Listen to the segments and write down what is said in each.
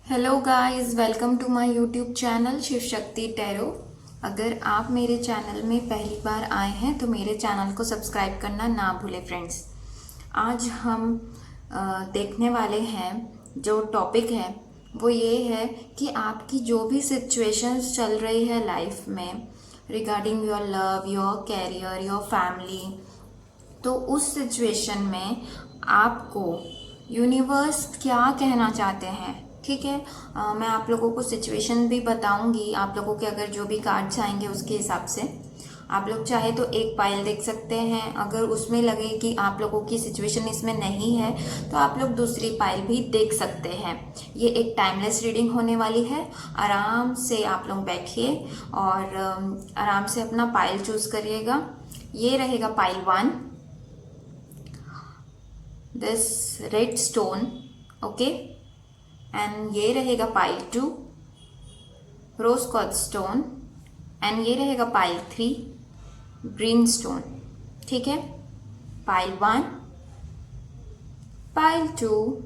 Hello guys, welcome to my YouTube channel Shiv Shakti tarot. अगर आप मेरे चैनल में पहली बार आए हैं तो मेरे चैनल को सब्सक्राइब करना ना भूलें फ्रेंड्स। आज हम देखने वाले हैं, जो टॉपिक है वो ये है कि आपकी जो भी सिचुएशंस चल रही है लाइफ में regarding your love, your career, your family, तो उस सिचुएशन में आपको यूनिवर्स क्या कहना चाहते हैं। ठीक है, मैं आप लोगों को सिचुएशन भी बताऊंगी। आप लोगों के अगर जो भी कार्ड्स आएंगे उसके हिसाब से आप लोग चाहे तो एक पाइल देख सकते हैं। अगर उसमें लगे कि आप लोगों की सिचुएशन इसमें नहीं है तो आप लोग दूसरी पाइल भी देख सकते हैं। ये एक टाइमलेस रीडिंग होने वाली है। आराम से आप लोग बैठिए और आराम से अपना पाइल चूज करिएगा। ये रहेगा pile 1, this red stone, okay. And ये रहेगा pile 2, rose quartz stone. And ये रहेगा पाइल 3, ग्रीन स्टोन। ठीक है, pile 1, pile 2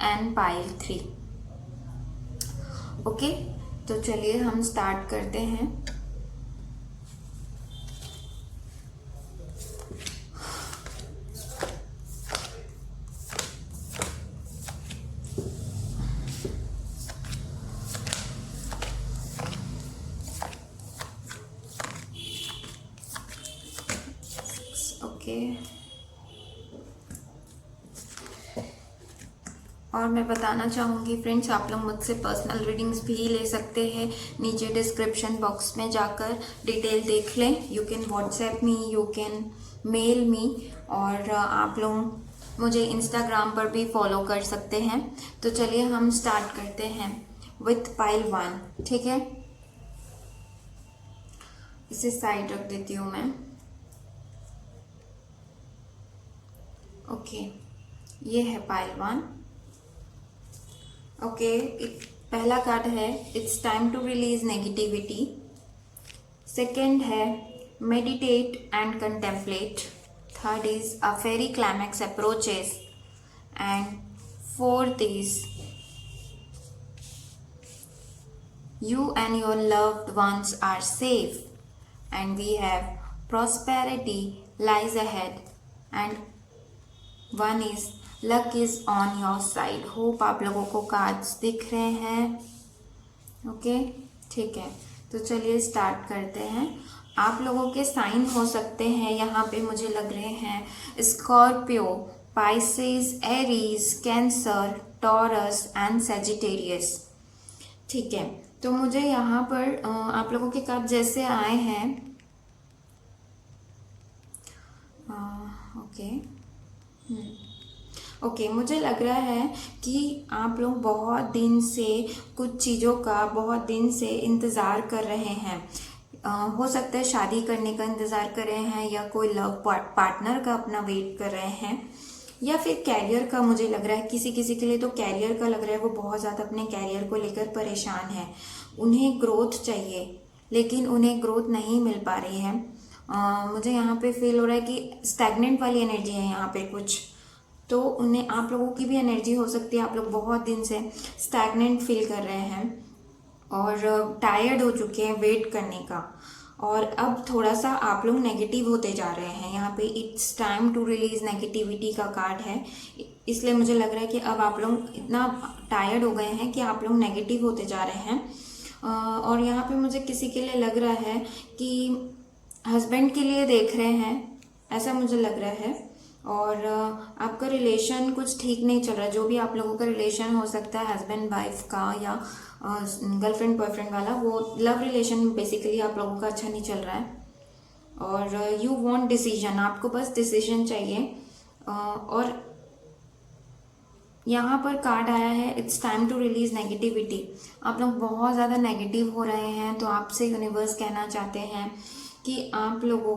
and pile 3। Okay, तो चलिए हम स्टार्ट करते हैं। ओके, और मैं बताना चाहूँगी फ्रेंड्स, आप लोग मुझसे पर्सनल रीडिंग्स भी ले सकते हैं। नीचे डिस्क्रिप्शन बॉक्स में जाकर डिटेल देख लें। You can WhatsApp me, you can mail me, और आप लोग मुझे इंस्टाग्राम पर भी फॉलो कर सकते हैं। तो चलिए हम स्टार्ट करते हैं विथ पाइल 1। ठीक है, इसे साइड रख देती हूँ मैं। ओके, ये है पाइल 1। ओके, पहला कार्ड है it's time to release negativity. Second है meditate and contemplate. Third is a fiery climax approaches. And fourth is you and your loved ones are safe, and we have prosperity lies ahead, and one is luck is on your side. Hope आप लोगों को cards दिख रहे हैं। Okay, ठीक है, तो चलिए स्टार्ट करते हैं। आप लोगों के साइन हो सकते हैं यहाँ पे, मुझे लग रहे हैं Scorpio, Pisces, Aries, cancer, taurus and Sagittarius. ठीक है, तो मुझे यहाँ पर आप लोगों के कार्ड जैसे आए हैं, ओके ओके, मुझे लग रहा है कि आप लोग बहुत दिन से कुछ चीज़ों का बहुत दिन से इंतज़ार कर रहे हैं। हो सकता है शादी करने का इंतज़ार कर रहे हैं, या कोई लव पार्टनर का अपना वेट कर रहे हैं, या फिर कैरियर का। मुझे लग रहा है किसी किसी के लिए तो कैरियर का लग रहा है, वो बहुत ज़्यादा अपने कैरियर को लेकर परेशान है। उन्हें ग्रोथ चाहिए लेकिन उन्हें ग्रोथ नहीं मिल पा रही है। मुझे यहाँ पे फील हो रहा है कि स्टैग्नेंट वाली एनर्जी है यहाँ पे कुछ। तो उन्हें आप लोगों की भी एनर्जी हो सकती है, आप लोग बहुत दिन से स्टैग्नेंट फील कर रहे हैं और टायर्ड हो चुके हैं वेट करने का, और अब थोड़ा सा आप लोग नेगेटिव होते जा रहे हैं। यहाँ पे it's time to release negativity का कार्ड है, इसलिए मुझे लग रहा है कि अब आप लोग इतना टायर्ड हो गए हैं कि आप लोग नेगेटिव होते जा रहे हैं। और यहाँ पे मुझे किसी के लिए लग रहा है कि हस्बैंड के लिए देख रहे हैं, ऐसा मुझे लग रहा है। और आपका रिलेशन कुछ ठीक नहीं चल रहा। जो भी आप लोगों का रिलेशन हो सकता है, हस्बैंड वाइफ का या गर्लफ्रेंड बॉयफ्रेंड वाला, वो लव रिलेशन बेसिकली आप लोगों का अच्छा नहीं चल रहा है। और यू वांट डिसीजन, आपको बस डिसीजन चाहिए। और यहाँ पर कार्ड आया है it's time to release negativity. आप लोग बहुत ज़्यादा नेगेटिव हो रहे हैं, तो आपसे यूनिवर्स कहना चाहते हैं कि आप लोगों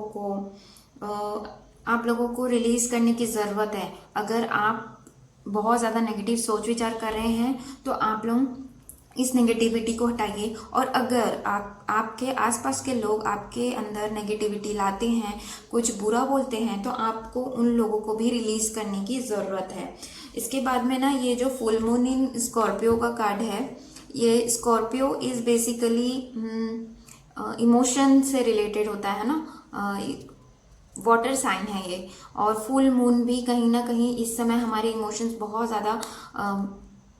को रिलीज करने की ज़रूरत है। अगर आप बहुत ज़्यादा नेगेटिव सोच विचार कर रहे हैं तो आप लोग इस नेगेटिविटी को हटाइए। और अगर आपके आसपास के लोग आपके अंदर नेगेटिविटी लाते हैं, कुछ बुरा बोलते हैं, तो आपको उन लोगों को भी रिलीज करने की ज़रूरत है। इसके बाद में ना ये जो फुल मून इन स्कॉर्पियो का कार्ड है, ये स्कॉर्पियो इज बेसिकली इमोशन से रिलेटेड होता है ना, वाटर साइन है ये। और फुल मून भी कहीं ना कहीं इस समय हमारे इमोशंस बहुत ज़्यादा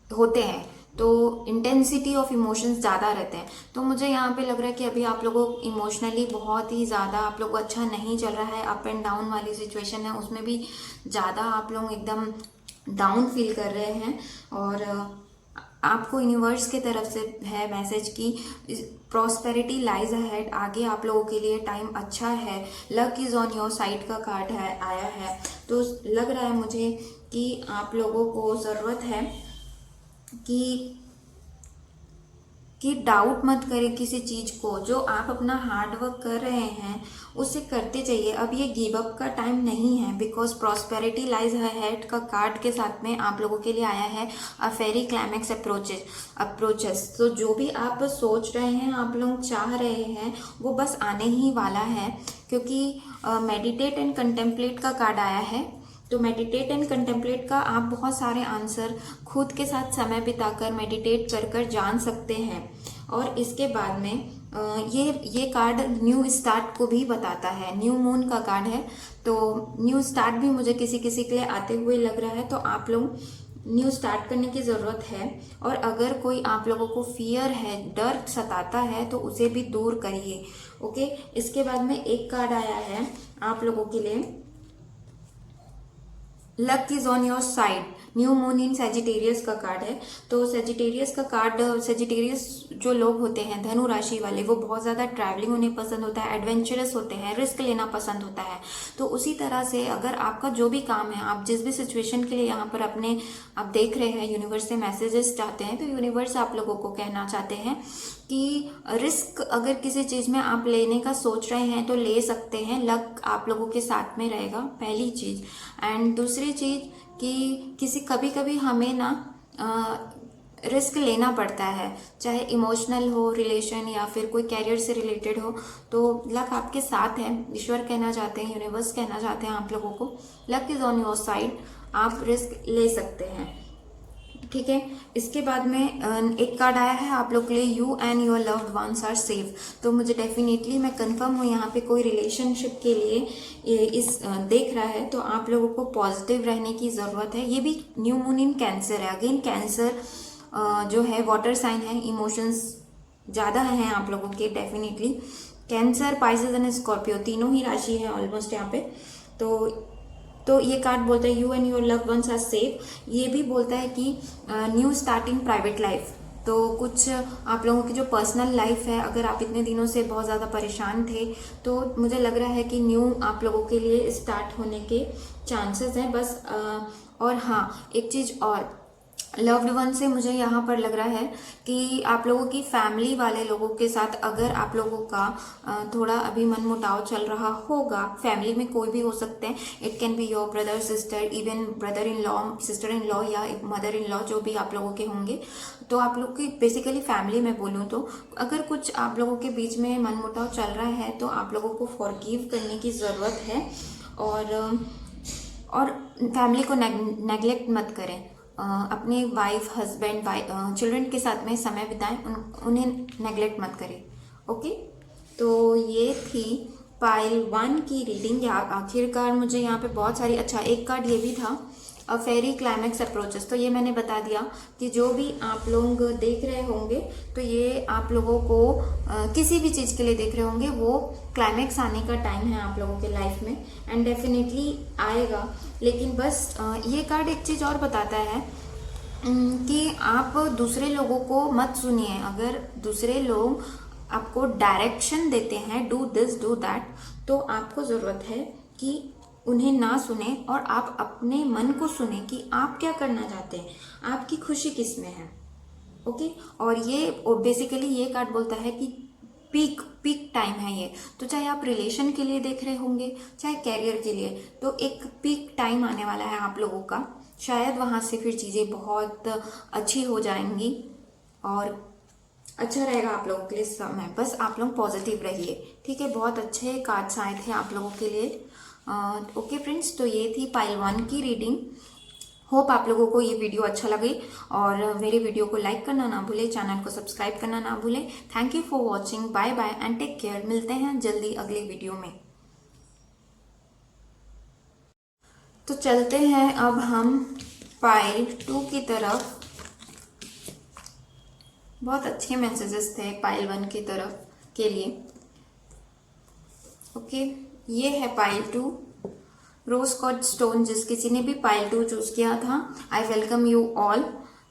होते हैं, तो इंटेंसिटी ऑफ इमोशंस ज़्यादा रहते हैं। तो मुझे यहाँ पे लग रहा है कि अभी आप लोगों इमोशनली बहुत ही ज़्यादा आप लोग अच्छा नहीं चल रहा है, अप एंड डाउन वाली सिचुएशन है, उसमें भी ज़्यादा आप लोग एकदम डाउन फील कर रहे हैं। और आपको यूनिवर्स की तरफ से है मैसेज की प्रॉस्पेरिटी लाइज अहेड, आगे आप लोगों के लिए टाइम अच्छा है। Luck is on your side का कार्ड है आया है। तो लग रहा है मुझे कि आप लोगों को ज़रूरत है कि डाउट मत करें किसी चीज़ को। जो आप अपना हार्ड वर्क कर रहे हैं उसे करते जाइए। अब ये गिव अप का टाइम नहीं है, बिकॉज प्रॉस्पेरिटी लाइज अहेड का कार्ड के साथ में आप लोगों के लिए आया है अ फेरी क्लाइमैक्स अप्रोचेस। तो जो भी आप सोच रहे हैं, आप लोग चाह रहे हैं, वो बस आने ही वाला है, क्योंकि मेडिटेट एंड कंटेम्पलेट का कार्ड आया है। तो मेडिटेट एंड कंटेम्पलेट का आप बहुत सारे आंसर खुद के साथ समय बिताकर मेडिटेट कर कर जान सकते हैं। और इसके बाद में ये कार्ड न्यू स्टार्ट को भी बताता है, न्यू मून का कार्ड है। तो न्यू स्टार्ट भी मुझे किसी किसी के लिए आते हुए लग रहा है। तो आप लोग न्यू स्टार्ट करने की ज़रूरत है। और अगर कोई आप लोगों को फियर है, डर सताता है, तो उसे भी दूर करिए। ओके, इसके बाद में एक कार्ड आया है आप लोगों के लिए, luck is on your side, new moon in Sagittarius का कार्ड है। तो सेजिटेरियस का कार्ड, सेजिटेरियस जो लोग होते हैं धनु राशि वाले, वो बहुत ज़्यादा ट्रैवलिंग उन्हें पसंद होता है, एडवेंचरस होते हैं, रिस्क लेना पसंद होता है। तो उसी तरह से अगर आपका जो भी काम है, आप जिस भी सिचुएशन के लिए यहाँ पर अपने आप देख रहे हैं, यूनिवर्स से मैसेजेस चाहते हैं, तो यूनिवर्स आप लोगों को कहना चाहते हैं कि रिस्क अगर किसी चीज़ में आप लेने का सोच रहे हैं तो ले सकते हैं। लक आप लोगों के साथ में रहेगा, पहली चीज़। एंड दूसरी चीज़ कि कभी कभी हमें ना रिस्क लेना पड़ता है, चाहे इमोशनल हो रिलेशन या फिर कोई कैरियर से रिलेटेड हो। तो लक आपके साथ है, ईश्वर कहना चाहते हैं, यूनिवर्स कहना चाहते हैं आप लोगों को, luck is on your side, आप रिस्क ले सकते हैं। ठीक है, इसके बाद में एक कार्ड आया है आप लोग के लिए, you and your loved ones are safe. तो मुझे डेफिनेटली मैं कंफर्म हूँ यहाँ पे कोई रिलेशनशिप के लिए इस देख रहा है, तो आप लोगों को पॉजिटिव रहने की ज़रूरत है। ये भी न्यू मून इन कैंसर है। अगेन कैंसर जो है वाटर साइन है, इमोशंस ज़्यादा हैं आप लोगों के definitely. Cancer, Pisces and Scorpio तीनों ही राशि है ऑलमोस्ट यहाँ पे। तो ये कार्ड बोलता है you and your love ones are safe. ये भी बोलता है कि न्यू स्टार्टिंग प्राइवेट लाइफ। तो कुछ आप लोगों की जो पर्सनल लाइफ है, अगर आप इतने दिनों से बहुत ज़्यादा परेशान थे, तो मुझे लग रहा है कि न्यू आप लोगों के लिए स्टार्ट होने के चांसेस हैं बस। और हाँ, एक चीज़ और, लव्ड वन से मुझे यहाँ पर लग रहा है कि आप लोगों की फैमिली वाले लोगों के साथ अगर आप लोगों का थोड़ा अभी मनमुटाव चल रहा होगा, फैमिली में कोई भी हो सकते हैं, it can be your brother sister, even brother in law, sister in law या मदर इन लॉ, जो भी आप लोगों के होंगे। तो आप लोग की बेसिकली फैमिली में बोलूँ तो अगर कुछ आप लोगों के बीच में मनमुटाव चल रहा है तो आप लोगों को फॉरगिव करने की ज़रूरत है। और फैमिली को नेग्लेक्ट मत करें। अपने वाइफ, हस्बैंड, चिल्ड्रन के साथ में समय बिताएं, उन्हें नेग्लेक्ट मत करें। ओके, तो ये थी पाइल 1 की रीडिंग। आखिरकार मुझे यहाँ पे बहुत सारी, अच्छा एक कार्ड ये भी था, अ फेरी क्लाइमैक्स अप्रोचेस। तो ये मैंने बता दिया कि जो भी आप लोग देख रहे होंगे, तो ये आप लोगों को किसी भी चीज़ के लिए देख रहे होंगे, वो क्लाइमैक्स आने का टाइम है आप लोगों के लाइफ में, एंड डेफिनेटली आएगा। लेकिन बस ये कार्ड एक चीज़ और बताता है कि आप दूसरे लोगों को मत सुनिए। अगर दूसरे लोग आपको डायरेक्शन देते हैं, डू दिस डू दैट, तो आपको ज़रूरत है कि उन्हें ना सुने और आप अपने मन को सुने कि आप क्या करना चाहते हैं, आपकी खुशी किस में है। ओके, और ये बेसिकली ये कार्ड बोलता है कि पीक टाइम है ये। तो चाहे आप रिलेशन के लिए देख रहे होंगे, चाहे कैरियर के लिए, तो एक पीक टाइम आने वाला है आप लोगों का। शायद वहाँ से फिर चीज़ें बहुत अच्छी हो जाएंगी। और अच्छा रहेगा आप लोगों के लिए समय। बस आप लोग पॉजिटिव रहिए, ठीक है। बहुत अच्छे कार्ड्स आए थे आप लोगों के लिए। ओके फ्रेंड्स, तो ये थी पाइल 1 की रीडिंग। होप आप लोगों को ये वीडियो अच्छा लगे और मेरे वीडियो को लाइक करना ना भूले, चैनल को सब्सक्राइब करना ना भूले। Thank you for watching. Bye bye and take care. मिलते हैं जल्दी अगले वीडियो में। तो चलते हैं अब हम पाइल 2 की तरफ। बहुत अच्छे मैसेजेस थे पाइल 1 की तरफ के लिए। ओके, ये है पाइल 2, रोज कॉड स्टोन। जिस किसी ने भी पाइल 2 चूज किया था, आई वेलकम यू ऑल।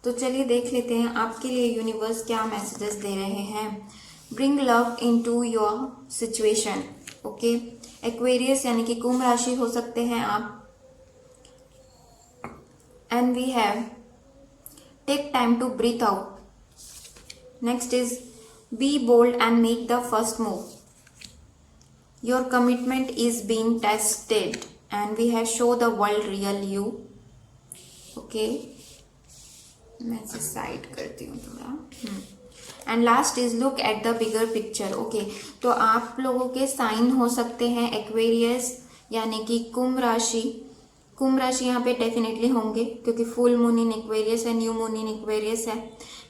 तो चलिए देख लेते हैं आपके लिए यूनिवर्स क्या मैसेजेस दे रहे हैं। Bring love into your situation. Okay, Aquarius यानी कि कुंभ राशि हो सकते हैं आप। And we have take time to breathe out. Next is be bold and make the first move. Your commitment is being tested and we have show the world real you. Okay, मैं इसे side करती हूँ थोड़ा। And last is look at the bigger picture. Okay, तो आप लोगों के sign हो सकते हैं एक्वेरियस यानी कि कुंभ राशि। कुंभ राशि यहाँ पे डेफिनेटली होंगे क्योंकि फुल मून इन एक्वेरियस है, न्यू मून इन एक्वेरियस है।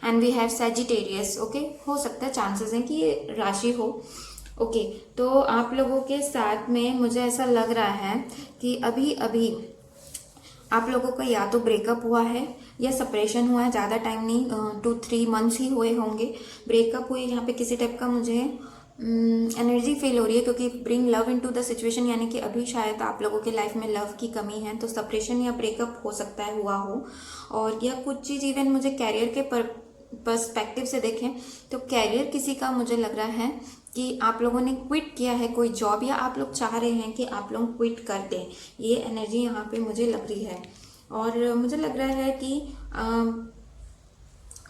And we have Sagittarius. Okay, हो सकता है, चांसेस हैं कि ये राशि हो। ओके, तो आप लोगों के साथ में मुझे ऐसा लग रहा है कि अभी अभी आप लोगों का या तो ब्रेकअप हुआ है या सेपरेशन हुआ है। ज़्यादा टाइम नहीं, 2-3 मंथ्स ही हुए होंगे। ब्रेकअप हुए यहाँ पे किसी टाइप का मुझे एनर्जी फील हो रही है क्योंकि bring love into the situation यानी कि अभी शायद आप लोगों के लाइफ में लव की कमी है। तो सेपरेशन या ब्रेकअप हो सकता है हुआ हो। और या कुछ चीज़ इवन मुझे कैरियर के पर्सपेक्टिव से देखें तो कैरियर किसी का मुझे लग रहा है कि आप लोगों ने क्विट किया है कोई जॉब, या आप लोग चाह रहे हैं कि आप लोग क्विट कर दें। ये एनर्जी यहाँ पे मुझे लग रही है। और मुझे लग रहा है कि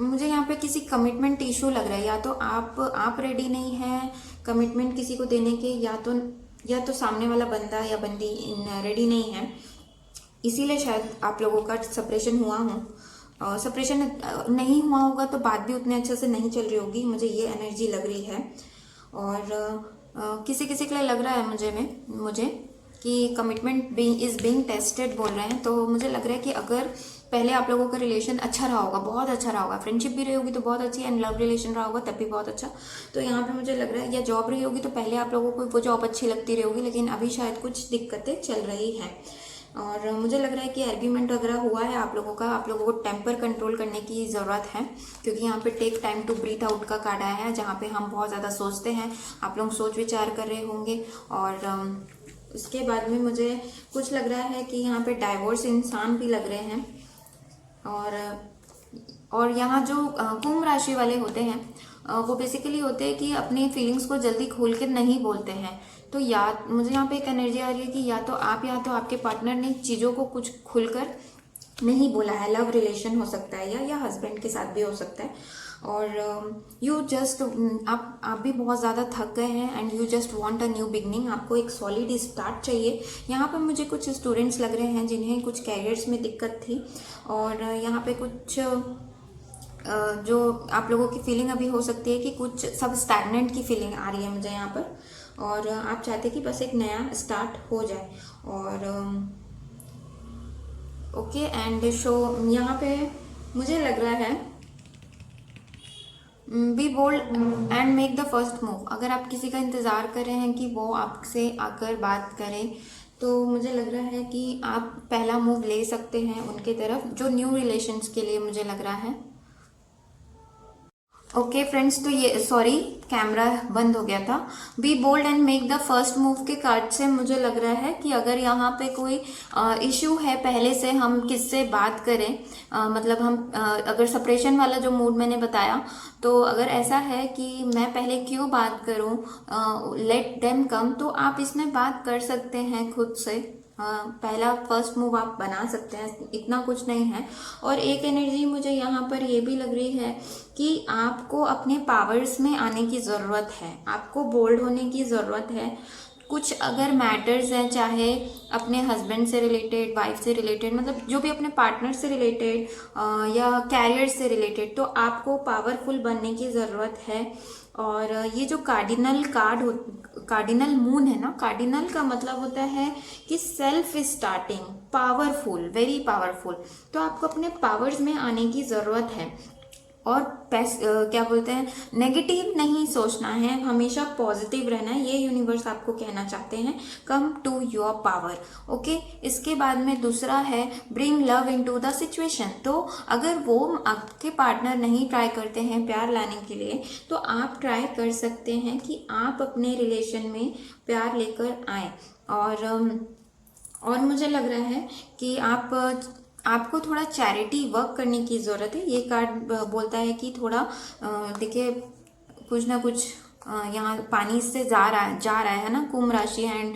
मुझे यहाँ पे किसी कमिटमेंट इशू लग रहा है। या तो आप रेडी नहीं है कमिटमेंट किसी को देने के, या तो सामने वाला बंदा या बंदी रेडी नहीं है, इसीलिए शायद आप लोगों का सेपरेशन हुआ हो। सेपरेशन नहीं हुआ होगा तो बात भी उतने अच्छे से नहीं चल रही होगी, मुझे ये एनर्जी लग रही है। और किसी किसी के लिए लग रहा है मुझे कि कमिटमेंट इज बीइंग टेस्टेड बोल रहे हैं। तो मुझे लग रहा है कि अगर पहले आप लोगों का रिलेशन अच्छा रहा होगा, बहुत अच्छा रहा होगा, फ्रेंडशिप भी रही होगी तो बहुत अच्छी, एंड लव रिलेशन रहा होगा तब भी बहुत अच्छा। तो यहाँ पे मुझे लग रहा है, या जॉब रही होगी तो पहले आप लोगों को वो जॉब अच्छी लगती रही होगी, लेकिन अभी शायद कुछ दिक्कतें चल रही हैं। और मुझे लग रहा है कि आर्ग्यूमेंट वगैरह हुआ है आप लोगों का। आप लोगों को टेम्पर कंट्रोल करने की ज़रूरत है क्योंकि यहाँ पे take time to breathe out का कार्ड आया है, जहाँ पे हम बहुत ज़्यादा सोचते हैं। आप लोग सोच विचार कर रहे होंगे। और उसके बाद में मुझे कुछ लग रहा है कि यहाँ पे डाइवोर्स इंसान भी लग रहे हैं। और यहाँ जो कुंभ राशि वाले होते हैं वो बेसिकली होते हैं कि अपनी फीलिंग्स को जल्दी खोल कर नहीं बोलते हैं। तो या मुझे यहाँ पे एक एनर्जी आ रही है कि या तो आपके पार्टनर ने चीज़ों को कुछ खुलकर नहीं बोला है। लव रिलेशन हो सकता है या हस्बैंड के साथ भी हो सकता है। और यू जस्ट आप भी बहुत ज़्यादा थक गए हैं and you just want a new beginning. आपको एक सॉलिड स्टार्ट चाहिए। यहाँ पर मुझे कुछ स्टूडेंट्स लग रहे हैं जिन्हें कुछ कैरियर्स में दिक्कत थी, और यहाँ पे कुछ जो आप लोगों की फीलिंग अभी हो सकती है कि कुछ सब स्टैग्नेंट की फीलिंग आ रही है मुझे यहाँ पर, और आप चाहते कि बस एक नया स्टार्ट हो जाए। और ओके, एंड शो यहाँ पे मुझे लग रहा है be bold and make the first move. अगर आप किसी का इंतज़ार कर रहे हैं कि वो आपसे आकर बात करें, तो मुझे लग रहा है कि आप पहला मूव ले सकते हैं उनके तरफ, जो न्यू रिलेशंस के लिए मुझे लग रहा है। ओके फ्रेंड्स, तो ये सॉरी कैमरा बंद हो गया था। Be bold and make the first move के कार्ड से मुझे लग रहा है कि अगर यहाँ पे कोई इश्यू है पहले से, हम किससे बात करें, मतलब हम अगर सेपरेशन वाला जो मूड मैंने बताया, तो अगर ऐसा है कि मैं पहले क्यों बात करूँ, लेट देम कम, तो आप इसमें बात कर सकते हैं खुद से। पहला फर्स्ट मूव आप बना सकते हैं, इतना कुछ नहीं है। और एक एनर्जी मुझे यहाँ पर ये भी लग रही है कि आपको अपने पावर्स में आने की ज़रूरत है, आपको बोल्ड होने की ज़रूरत है। कुछ अगर मैटर्स हैं, चाहे अपने हस्बैंड से रिलेटेड, वाइफ से रिलेटेड, मतलब जो भी अपने पार्टनर से रिलेटेड या कैरियर से रिलेटेड, तो आपको पावरफुल बनने की ज़रूरत है। और ये जो कार्डिनल मून है ना, कार्डिनल का मतलब होता है कि self starting, powerful, very powerful. तो आपको अपने पावर्स में आने की ज़रूरत है। और क्या बोलते हैं, नेगेटिव नहीं सोचना है, हमेशा पॉजिटिव रहना है, ये यूनिवर्स आपको कहना चाहते हैं, come to your power. Okay, इसके बाद में दूसरा है bring love into the situation. तो अगर वो आपके पार्टनर नहीं ट्राई करते हैं प्यार लाने के लिए, तो आप ट्राई कर सकते हैं कि आप अपने रिलेशन में प्यार लेकर आए। और मुझे लग रहा है कि आपको थोड़ा चैरिटी वर्क करने की ज़रूरत है। ये कार्ड बोलता है कि थोड़ा देखिए, कुछ ना कुछ यहाँ पानी से जा रहा है ना, कुंभ राशि, and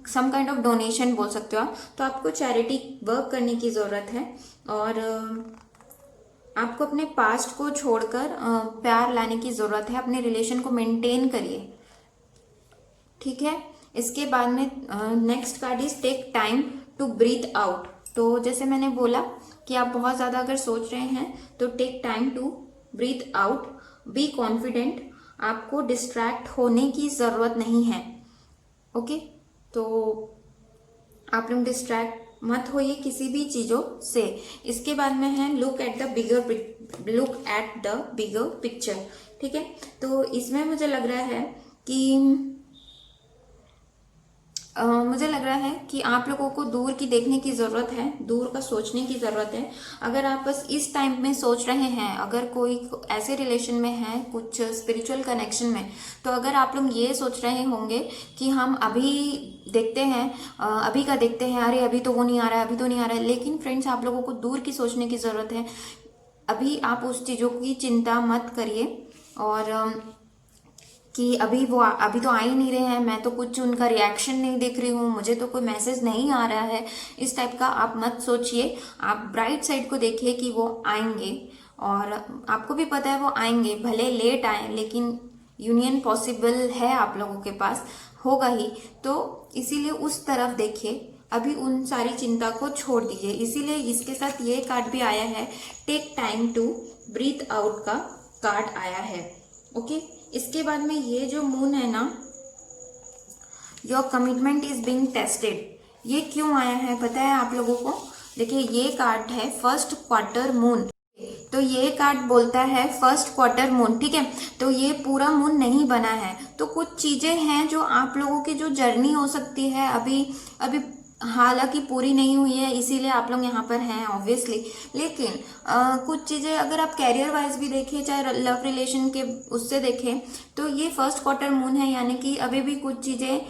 some kind of donation बोल सकते हो आप। तो आपको चैरिटी वर्क करने की ज़रूरत है। और आपको अपने पास्ट को छोड़कर प्यार लाने की ज़रूरत है। अपने रिलेशन को मेंटेन करिए, ठीक है। इसके बाद में next card is take time to breathe out. तो जैसे मैंने बोला कि आप बहुत ज़्यादा अगर सोच रहे हैं तो take time to breathe out, be confident, आपको डिस्ट्रैक्ट होने की ज़रूरत नहीं है। ओके, तो आप लोग डिस्ट्रैक्ट मत होइए किसी भी चीज़ों से। इसके बाद में है look at the bigger picture, ठीक है। तो इसमें मुझे लग रहा है कि आप लोगों को दूर की देखने की ज़रूरत है, दूर का सोचने की ज़रूरत है। अगर आप बस इस टाइम में सोच रहे हैं, अगर कोई ऐसे रिलेशन में है, कुछ स्पिरिचुअल कनेक्शन में, तो अगर आप लोग ये सोच रहे होंगे कि हम अभी देखते हैं, अभी का देखते हैं, अरे अभी तो वो नहीं आ रहा है, अभी तो नहीं आ रहा है, लेकिन फ्रेंड्स, आप लोगों को दूर की सोचने की ज़रूरत है। अभी आप उस चीज़ों की चिंता मत करिए, और कि अभी तो आ ही नहीं रहे हैं, मैं तो कुछ उनका रिएक्शन नहीं देख रही हूँ, मुझे तो कोई मैसेज नहीं आ रहा है, इस टाइप का आप मत सोचिए। आप ब्राइट साइड को देखिए कि वो आएंगे, और आपको भी पता है वो आएंगे, भले लेट आए, लेकिन यूनियन पॉसिबल है, आप लोगों के पास होगा ही। तो इसीलिए उस तरफ देखिए, अभी उन सारी चिंता को छोड़ दीजिए। इसीलिए इसके साथ ये कार्ड भी आया है, take time to breathe out का कार्ड आया है। ओके, इसके बाद में ये जो मून है ना, your commitment is being tested, ये क्यों आया है पता है आप लोगों को? देखिए, ये कार्ड है फर्स्ट क्वार्टर मून। तो ये कार्ड बोलता है फर्स्ट क्वार्टर मून, ठीक है। तो ये पूरा मून नहीं बना है, तो कुछ चीजें हैं जो आप लोगों की जो जर्नी हो सकती है, अभी हालांकि पूरी नहीं हुई है, इसीलिए आप लोग यहाँ पर हैं ऑब्वियसली। लेकिन कुछ चीज़ें अगर आप कैरियर वाइज भी देखें, चाहे लव रिलेशन के उससे देखें, तो ये फर्स्ट क्वार्टर मून है, यानी कि अभी भी कुछ चीज़ें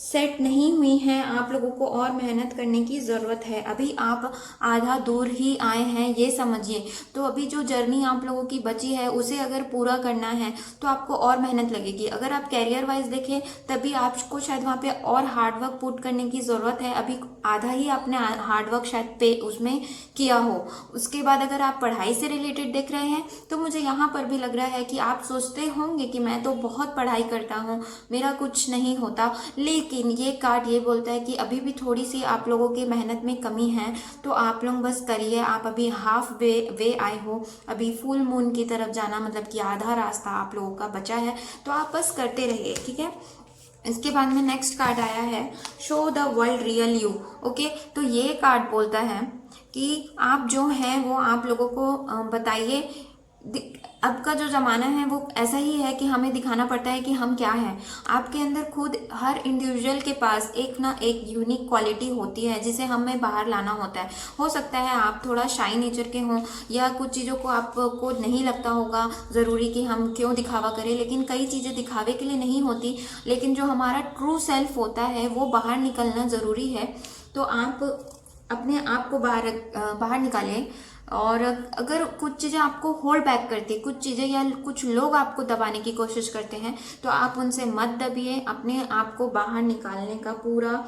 सेट नहीं हुई हैं, आप लोगों को और मेहनत करने की ज़रूरत है। अभी आप आधा दूर ही आए हैं, ये समझिए। तो अभी जो जर्नी आप लोगों की बची है, उसे अगर पूरा करना है तो आपको और मेहनत लगेगी। अगर आप कैरियर वाइज देखें, तभी आपको शायद वहाँ पे और हार्डवर्क पुट करने की ज़रूरत है। अभी आधा ही आपने हार्डवर्क शायद पे उसमें किया हो। उसके बाद अगर आप पढ़ाई से रिलेटेड देख रहे हैं, तो मुझे यहाँ पर भी लग रहा है कि आप सोचते होंगे कि मैं तो बहुत पढ़ाई करता हूँ, मेरा कुछ नहीं होता, लेकिन ये कार्ड ये बोलता है कि अभी भी थोड़ी सी आप लोगों की मेहनत में कमी है, तो आप लोग बस करिए। आप अभी हाफ वे आए हो, अभी फुल मून की तरफ जाना, मतलब कि आधा रास्ता आप लोगों का बचा है, तो आप बस करते रहिए, ठीक है। इसके बाद में नेक्स्ट कार्ड आया है show the world real you. Okay, तो ये कार्ड बोलता है कि आप जो हैं वो आप लोगों को बताइए। अब का जो ज़माना है वो ऐसा ही है कि हमें दिखाना पड़ता है कि हम क्या हैं। आपके अंदर खुद हर इंडिविजुअल के पास एक ना एक यूनिक क्वालिटी होती है, जिसे हमें बाहर लाना होता है। हो सकता है आप थोड़ा शाई नेचर के हों, या कुछ चीज़ों को आपको नहीं लगता होगा ज़रूरी कि हम क्यों दिखावा करें, लेकिन कई चीज़ें दिखावे के लिए नहीं होती, लेकिन जो हमारा ट्रू सेल्फ होता है वो बाहर निकलना ज़रूरी है। तो आप अपने आप को बाहर निकालें। और अगर कुछ चीज़ें आपको होल्ड बैक करती है, कुछ चीज़ें या कुछ लोग आपको दबाने की कोशिश करते हैं, तो आप उनसे मत दबिए, अपने आप को बाहर निकालने का पूरा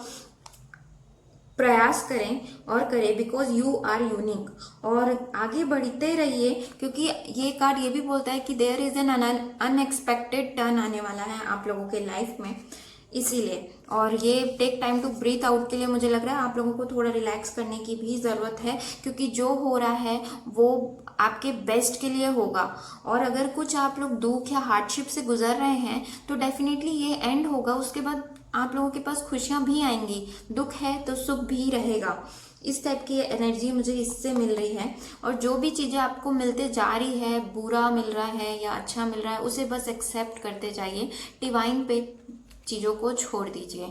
प्रयास करें और करें, बिकॉज यू आर यूनिक। और आगे बढ़ते रहिए, क्योंकि ये कार्ड ये भी बोलता है कि there is an unexpected turn आने वाला है आप लोगों के लाइफ में। इसीलिए। और ये take time to breathe out के लिए मुझे लग रहा है आप लोगों को थोड़ा रिलैक्स करने की भी ज़रूरत है, क्योंकि जो हो रहा है वो आपके बेस्ट के लिए होगा। और अगर कुछ आप लोग दुख या हार्डशिप से गुजर रहे हैं तो डेफिनेटली ये एंड होगा, उसके बाद आप लोगों के पास खुशियां भी आएंगी। दुख है तो सुख भी रहेगा। इस टाइप की एनर्जी मुझे इससे मिल रही है। और जो भी चीज़ें आपको मिलते जा रही है, बुरा मिल रहा है या अच्छा मिल रहा है, उसे बस एक्सेप्ट करते जाइए, डिवाइन पे चीज़ों को छोड़ दीजिए।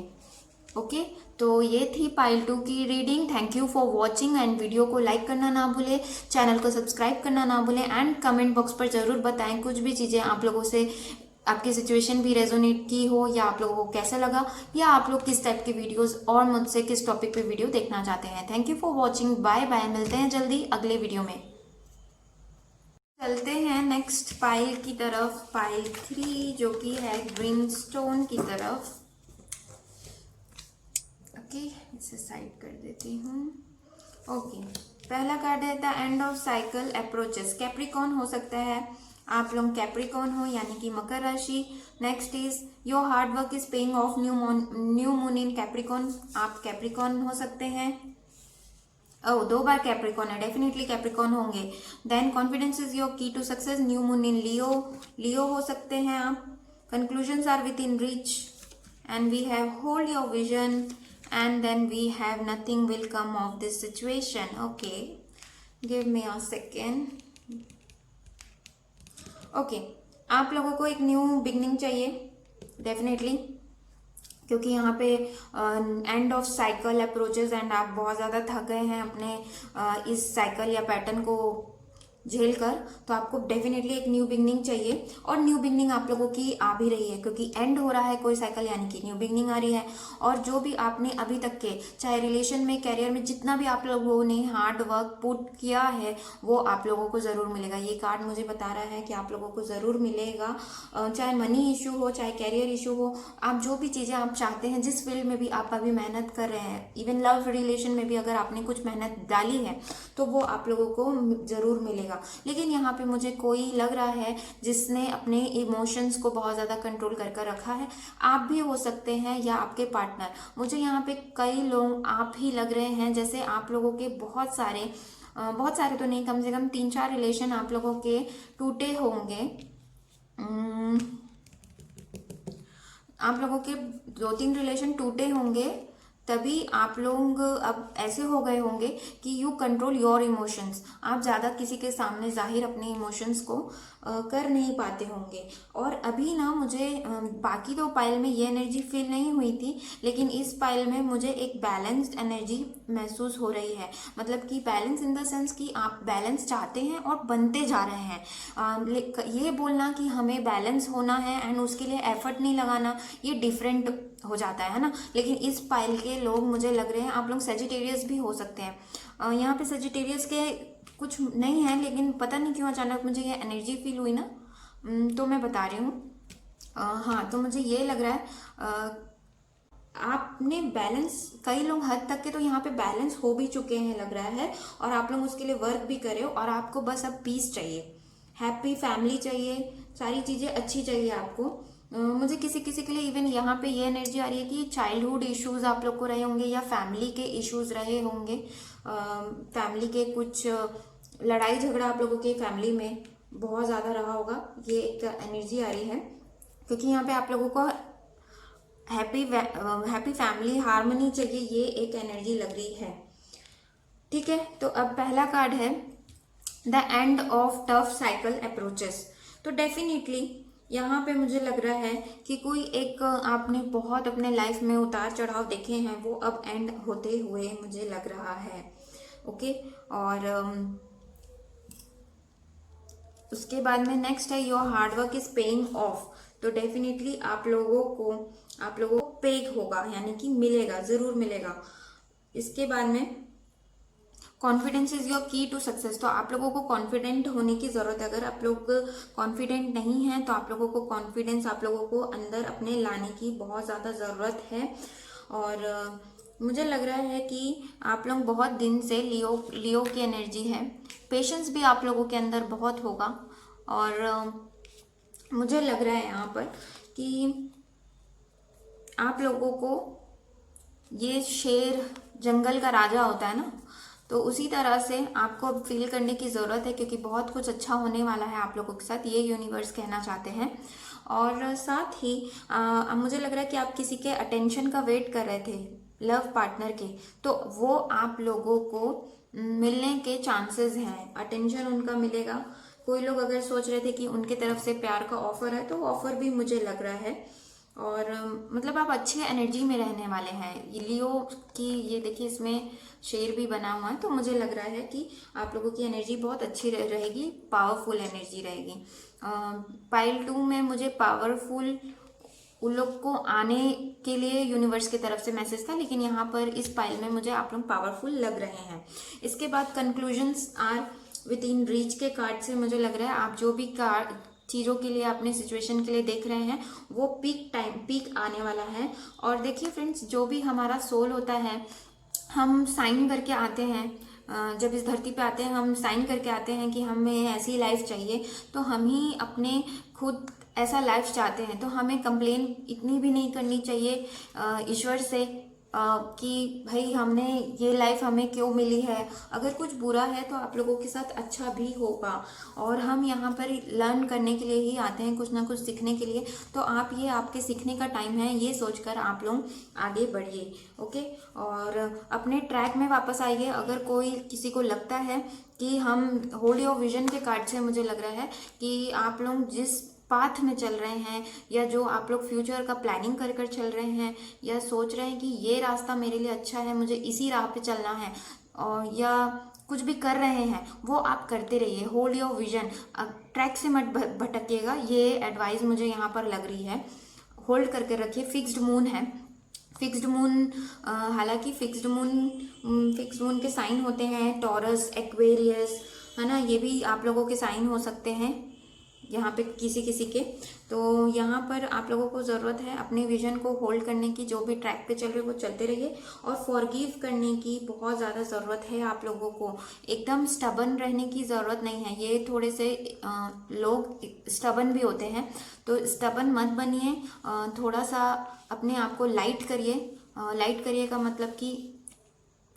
ओके, तो ये थी पाइल 2 की reading. Thank you for watching and video को लाइक करना ना भूले, चैनल को सब्सक्राइब करना ना भूलें एंड कमेंट बॉक्स पर ज़रूर बताएं कुछ भी चीज़ें आप लोगों से, आपकी सिचुएशन भी रेजोनेट की हो या आप लोगों को कैसा लगा, या आप लोग किस टाइप की वीडियोस और मुझसे किस टॉपिक पे वीडियो देखना चाहते हैं। Thank you for watching, bye bye, मिलते हैं जल्दी अगले वीडियो में। चलते हैं नेक्स्ट पाइल की तरफ, पाइल 3 जो कि है ग्रीन स्टोन की तरफ। ओके, इसे साइड कर देती हूँ। ओके, पहला कार्ड है the end of cycle approaches. Capricorn हो सकता है, आप लोग कैप्रिकॉन हो यानी कि मकर राशि। Next is your hard work is paying off, new moon in Capricorn, आप कैप्रिकॉन हो सकते हैं। ओह, 2 बार कैप्रिकॉन है, डेफिनेटली कैप्रिकॉन होंगे। Then confidence is your key to success, new moon in Leo, Leo हो सकते हैं आप। Conclusions are within reach and we have hold your vision and then we have nothing will come of this situation. Okay, give me a second. Okay, आप लोगों को एक new beginning चाहिए definitely, क्योंकि यहाँ पे end of cycle approaches and आप बहुत ज़्यादा थक गए हैं अपने इस साइकिल या पैटर्न को झेल कर, तो आपको डेफिनेटली एक न्यू बिगनिंग चाहिए। और न्यू बिगनिंग आप लोगों की आ भी रही है, क्योंकि एंड हो रहा है कोई साइकिल यानी कि न्यू बिगनिंग आ रही है। और जो भी आपने अभी तक के, चाहे रिलेशन में, कैरियर में, जितना भी आप लोगों ने हार्ड वर्क पुट किया है वो आप लोगों को ज़रूर मिलेगा। ये कार्ड मुझे बता रहा है कि आप लोगों को ज़रूर मिलेगा, चाहे मनी इशू हो, चाहे कैरियर इशू हो, आप जो भी चीज़ें आप चाहते हैं, जिस फील्ड में भी आप अभी मेहनत कर रहे हैं, इवन लव रिलेशन में भी अगर आपने कुछ मेहनत डाली है तो वो आप लोगों को ज़रूर मिलेगा। लेकिन यहाँ पे मुझे कोई लग रहा है जिसने अपने इमोशंस को बहुत ज़्यादा कंट्रोल कर रखा है। आप भी हो सकते हैं या आपके पार्टनर। मुझे यहाँ पे कई लोग आप ही लग रहे हैं, जैसे आप लोगों के बहुत सारे तो नहीं, कम से कम 3-4 रिलेशन आप लोगों के टूटे होंगे। आप लोगों के 2-3 रिलेशन टूटे होंगे, तभी आप लोग अब ऐसे हो गए होंगे कि यू कंट्रोल योर इमोशंस। आप ज़्यादा किसी के सामने जाहिर अपने इमोशंस को कर नहीं पाते होंगे। और अभी ना मुझे बाकी 2 पाइल में ये एनर्जी फील नहीं हुई थी, लेकिन इस पाइल में मुझे एक बैलेंस्ड एनर्जी महसूस हो रही है। मतलब कि बैलेंस इन द सेंस कि आप बैलेंस चाहते हैं और बनते जा रहे हैं। ये बोलना कि हमें बैलेंस होना है एंड उसके लिए एफर्ट नहीं लगाना, ये डिफरेंट हो जाता है ना। लेकिन इस पाइल के लोग मुझे लग रहे हैं, आप लोग सेजिटेरियस भी हो सकते हैं। यहाँ पे सेजिटेरियस के कुछ नहीं है, लेकिन पता नहीं क्यों अचानक मुझे ये एनर्जी फील हुई ना, तो मैं बता रही हूँ। हाँ, तो मुझे ये लग रहा है आपने बैलेंस, कई लोग हद तक के तो यहाँ पे बैलेंस हो भी चुके हैं लग रहा है, और आप लोग उसके लिए वर्क भी कर रहे हो, और आपको बस अब पीस चाहिए, हैप्पी फैमिली चाहिए, सारी चीज़ें अच्छी चाहिए आपको। मुझे किसी किसी के लिए इवन यहाँ पे ये एनर्जी आ रही है कि चाइल्डहुड इश्यूज आप लोग को रहे होंगे या फैमिली के इश्यूज रहे होंगे। फैमिली के कुछ लड़ाई झगड़ा आप लोगों की फैमिली में बहुत ज़्यादा रहा होगा, ये एक एनर्जी आ रही है। क्योंकि यहाँ पे आप लोगों को हैप्पी फैमिली हार्मनी चाहिए, ये एक एनर्जी लग रही है। ठीक है, तो अब पहला कार्ड है the end of tough cycle approaches. तो डेफिनेटली यहाँ पे मुझे लग रहा है कि कोई एक आपने बहुत अपने लाइफ में उतार चढ़ाव देखे हैं, वो अब एंड होते हुए मुझे लग रहा है। ओके, और उसके बाद में नेक्स्ट है your hard work is paying of. तो डेफिनेटली आप लोगों को पेग होगा, यानी कि मिलेगा, जरूर मिलेगा। इसके बाद में confidence is your key to success. तो आप लोगों को कॉन्फिडेंट होने की जरूरत है। अगर आप लोग कॉन्फिडेंट नहीं हैं तो आप लोगों को कॉन्फिडेंस आप लोगों को अंदर अपने लाने की बहुत ज़्यादा ज़रूरत है। और मुझे लग रहा है कि आप लोग बहुत दिन से लियो की एनर्जी है, पेशेंस भी आप लोगों के अंदर बहुत होगा। और मुझे लग रहा है यहाँ पर कि आप लोगों को ये शेर जंगल का राजा होता है ना, तो उसी तरह से आपको अब फील करने की ज़रूरत है, क्योंकि बहुत कुछ अच्छा होने वाला है आप लोगों के साथ, ये यूनिवर्स कहना चाहते हैं। और साथ ही अब मुझे लग रहा है कि आप किसी के अटेंशन का वेट कर रहे थे, लव पार्टनर के, तो वो आप लोगों को मिलने के चांसेस हैं, अटेंशन उनका मिलेगा। कोई लोग अगर सोच रहे थे कि उनके तरफ से प्यार का ऑफर है, तो ऑफर भी मुझे लग रहा है। और मतलब आप अच्छे एनर्जी में रहने वाले हैं। ये लियो की, ये देखिए इसमें शेर भी बना हुआ है, तो मुझे लग रहा है कि आप लोगों की एनर्जी बहुत अच्छी रहेगी, पावरफुल एनर्जी रहेगी। पाइल 2 में मुझे पावरफुल उन लोग को आने के लिए यूनिवर्स की तरफ से मैसेज था, लेकिन यहाँ पर इस पाइल में मुझे आप लोग पावरफुल लग रहे हैं। इसके बाद conclusions are within reach के कार्ड से मुझे लग रहा है आप जो भी कार्ड चीज़ों के लिए, अपने सिचुएशन के लिए देख रहे हैं, वो पीक आने वाला है। और देखिए फ्रेंड्स, जो भी हमारा सोल होता है, हम साइन करके आते हैं, जब इस धरती पे आते हैं हम साइन करके आते हैं कि हमें ऐसी लाइफ चाहिए, तो हम ही अपने खुद ऐसा लाइफ चाहते हैं। तो हमें कंप्लेन इतनी भी नहीं करनी चाहिए ईश्वर से कि भाई हमने ये लाइफ हमें क्यों मिली है। अगर कुछ बुरा है तो आप लोगों के साथ अच्छा भी होगा, और हम यहाँ पर लर्न करने के लिए ही आते हैं, कुछ ना कुछ सीखने के लिए। तो आप, ये आपके सीखने का टाइम है, ये सोचकर आप लोग आगे बढ़िए। ओके, और अपने ट्रैक में वापस आइए। अगर कोई किसी को लगता है कि हम होल्ड योर विजन के कार्ड से मुझे लग रहा है कि आप लोग जिस पाथ में चल रहे हैं, या जो आप लोग फ्यूचर का प्लानिंग कर कर चल रहे हैं, या सोच रहे हैं कि ये रास्ता मेरे लिए अच्छा है, मुझे इसी राह पे चलना है, और या कुछ भी कर रहे हैं, वो आप करते रहिए। होल्ड योर विजन, ट्रैक से मत भटकिएगा, ये एडवाइस मुझे यहाँ पर लग रही है। होल्ड करके रखिए। फिक्स्ड मून है, फिक्स्ड मून, हालांकि फिक्स्ड मून के साइन होते हैं टॉरस, एक्वेरियस, है ना, ये भी आप लोगों के साइन हो सकते हैं यहाँ पे किसी किसी के। तो यहाँ पर आप लोगों को ज़रूरत है अपने विजन को होल्ड करने की, जो भी ट्रैक पे चल रहे हो वो चलते रहिए, और फॉरगिव करने की बहुत ज़्यादा ज़रूरत है आप लोगों को। एकदम स्टबन रहने की ज़रूरत नहीं है। ये थोड़े से लोग स्टबन भी होते हैं, तो स्टबन मत बनिए। थोड़ा सा अपने आप को लाइट करिए। लाइट करिए का मतलब कि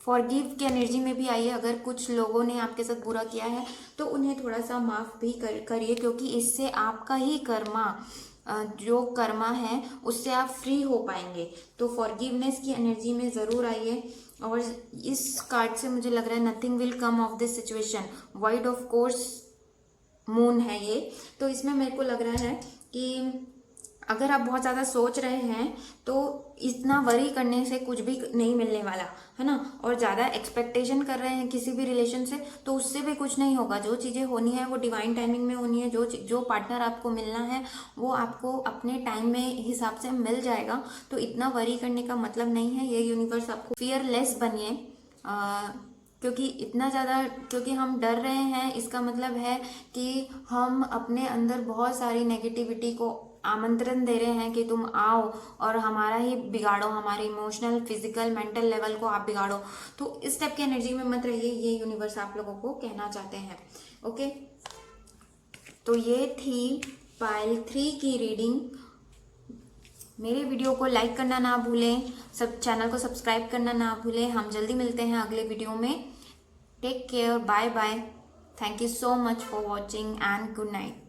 फॉरगिव की एनर्जी में भी आइए। अगर कुछ लोगों ने आपके साथ बुरा किया है तो उन्हें थोड़ा सा माफ़ भी करिए, क्योंकि इससे आपका ही कर्मा, जो कर्मा है उससे आप फ्री हो पाएंगे। तो फॉरगिवनेस की एनर्जी में ज़रूर आइए। और इस कार्ड से मुझे लग रहा है nothing will come of this situation. Wide of course moon है ये, तो इसमें मेरे को लग रहा है कि अगर आप बहुत ज़्यादा सोच रहे हैं तो इतना वरी करने से कुछ भी नहीं मिलने वाला है ना, और ज़्यादा एक्सपेक्टेशन कर रहे हैं किसी भी रिलेशन से तो उससे भी कुछ नहीं होगा। जो चीज़ें होनी है वो डिवाइन टाइमिंग में होनी है। जो पार्टनर आपको मिलना है वो आपको अपने टाइम में हिसाब से मिल जाएगा। तो इतना वरी करने का मतलब नहीं है। ये यूनिवर्स आपको फियरलेस बनिए, क्योंकि इतना ज़्यादा, क्योंकि हम डर रहे हैं, इसका मतलब है कि हम अपने अंदर बहुत सारी नेगेटिविटी को आमंत्रण दे रहे हैं कि तुम आओ और हमारा ही बिगाड़ो, हमारे इमोशनल, फिजिकल, मेंटल लेवल को आप बिगाड़ो। तो इस टाइप की एनर्जी में मत रहिए, ये यूनिवर्स आप लोगों को कहना चाहते हैं। ओके, तो ये थी पाइल 3 की रीडिंग। मेरे वीडियो को लाइक करना ना भूलें, सब चैनल को सब्सक्राइब करना ना भूलें। हम जल्दी मिलते हैं अगले वीडियो में। Take care, bye bye, thank you so much for watching and good night.